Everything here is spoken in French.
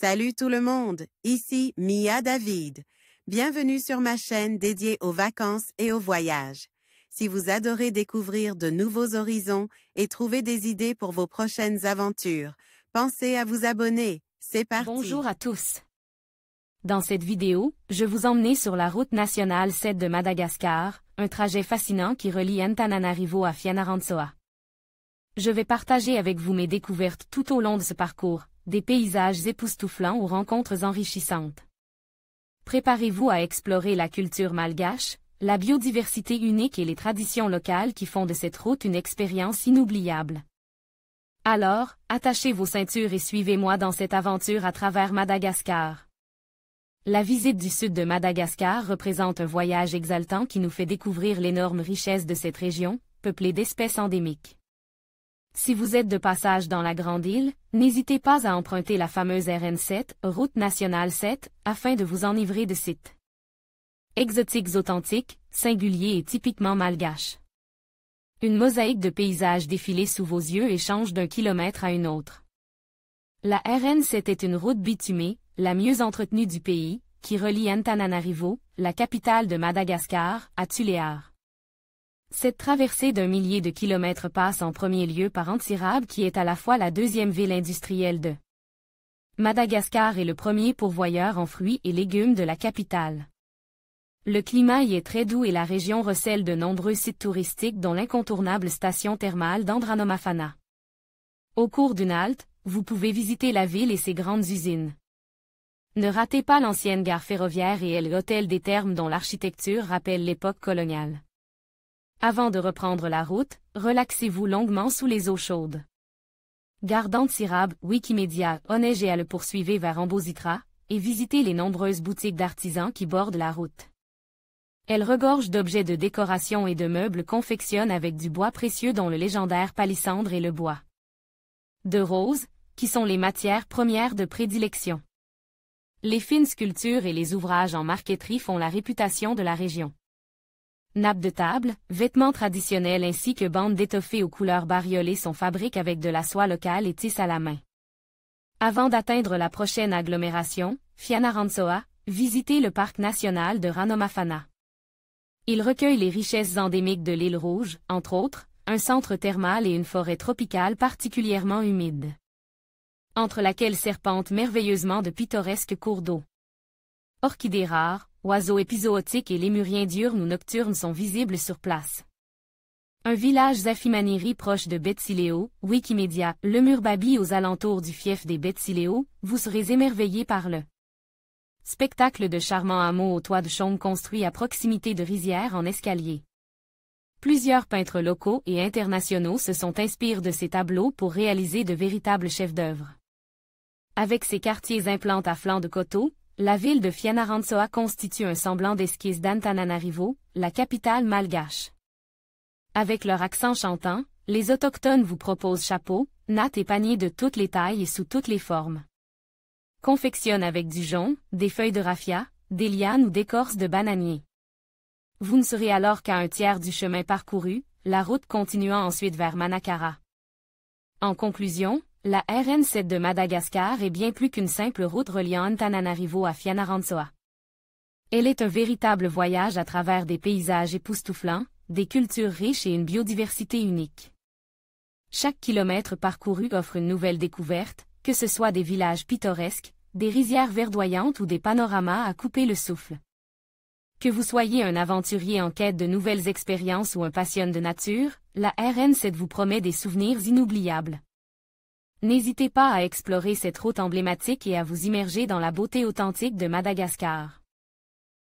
Salut tout le monde, ici Mia David. Bienvenue sur ma chaîne dédiée aux vacances et aux voyages. Si vous adorez découvrir de nouveaux horizons et trouver des idées pour vos prochaines aventures, pensez à vous abonner. C'est parti! Bonjour à tous. Dans cette vidéo, je vous emmène sur la route nationale 7 de Madagascar, un trajet fascinant qui relie Antananarivo à Fianarantsoa. Je vais partager avec vous mes découvertes tout au long de ce parcours, des paysages époustouflants aux rencontres enrichissantes. Préparez-vous à explorer la culture malgache, la biodiversité unique et les traditions locales qui font de cette route une expérience inoubliable. Alors, attachez vos ceintures et suivez-moi dans cette aventure à travers Madagascar. La visite du sud de Madagascar représente un voyage exaltant qui nous fait découvrir l'énorme richesse de cette région, peuplée d'espèces endémiques. Si vous êtes de passage dans la Grande Île, n'hésitez pas à emprunter la fameuse RN7, Route nationale 7, afin de vous enivrer de sites exotiques authentiques, singuliers et typiquement malgaches. Une mosaïque de paysages défilés sous vos yeux et change d'un kilomètre à une autre. La RN7 est une route bitumée, la mieux entretenue du pays, qui relie Antananarivo, la capitale de Madagascar, à Tuléar. Cette traversée d'1 millier de kilomètres passe en premier lieu par Antsirabe qui est à la fois la deuxième ville industrielle de Madagascar et le premier pourvoyeur en fruits et légumes de la capitale. Le climat y est très doux et la région recèle de nombreux sites touristiques dont l'incontournable station thermale d'Andranomafana. Au cours d'une halte, vous pouvez visiter la ville et ses grandes usines. Ne ratez pas l'ancienne gare ferroviaire et l'hôtel des Thermes dont l'architecture rappelle l'époque coloniale. Avant de reprendre la route, relaxez-vous longuement sous les eaux chaudes. Gare d'Antsirabe, Wikimedia, Onege à le poursuivez vers Ambositra, et visitez les nombreuses boutiques d'artisans qui bordent la route. Elle regorge d'objets de décoration et de meubles confectionnent avec du bois précieux dont le légendaire palissandre et le bois de rose, qui sont les matières premières de prédilection. Les fines sculptures et les ouvrages en marqueterie font la réputation de la région. Nappes de table, vêtements traditionnels ainsi que bandes d'étoffés aux couleurs bariolées sont fabriquées avec de la soie locale et tissent à la main. Avant d'atteindre la prochaine agglomération, Fianarantsoa, visitez le parc national de Ranomafana. Il recueille les richesses endémiques de l'île Rouge, entre autres, un centre thermal et une forêt tropicale particulièrement humide, entre laquelle serpentent merveilleusement de pittoresques cours d'eau. Orchidées rares, oiseaux épizootiques et lémuriens diurnes ou nocturnes sont visibles sur place. Un village Zafimaniri proche de Betsileo, Wikimedia, le Murbabi aux alentours du fief des Betsileo, vous serez émerveillé par le spectacle de charmants hameaux au toit de chaume construits à proximité de rizières en escalier. Plusieurs peintres locaux et internationaux se sont inspirés de ces tableaux pour réaliser de véritables chefs-d'œuvre. Avec ses quartiers implantés à flanc de coteaux, la ville de Fianarantsoa constitue un semblant d'esquisse d'Antananarivo, la capitale malgache. Avec leur accent chantant, les autochtones vous proposent chapeaux, nattes et paniers de toutes les tailles et sous toutes les formes. Confectionnent avec du jonc, des feuilles de raffia, des lianes ou d'écorce de bananier. Vous ne serez alors qu'à un tiers du chemin parcouru, la route continuant ensuite vers Manakara. En conclusion, la RN7 de Madagascar est bien plus qu'une simple route reliant Antananarivo à Fianarantsoa. Elle est un véritable voyage à travers des paysages époustouflants, des cultures riches et une biodiversité unique. Chaque kilomètre parcouru offre une nouvelle découverte, que ce soit des villages pittoresques, des rizières verdoyantes ou des panoramas à couper le souffle. Que vous soyez un aventurier en quête de nouvelles expériences ou un passionné de nature, la RN7 vous promet des souvenirs inoubliables. N'hésitez pas à explorer cette route emblématique et à vous immerger dans la beauté authentique de Madagascar.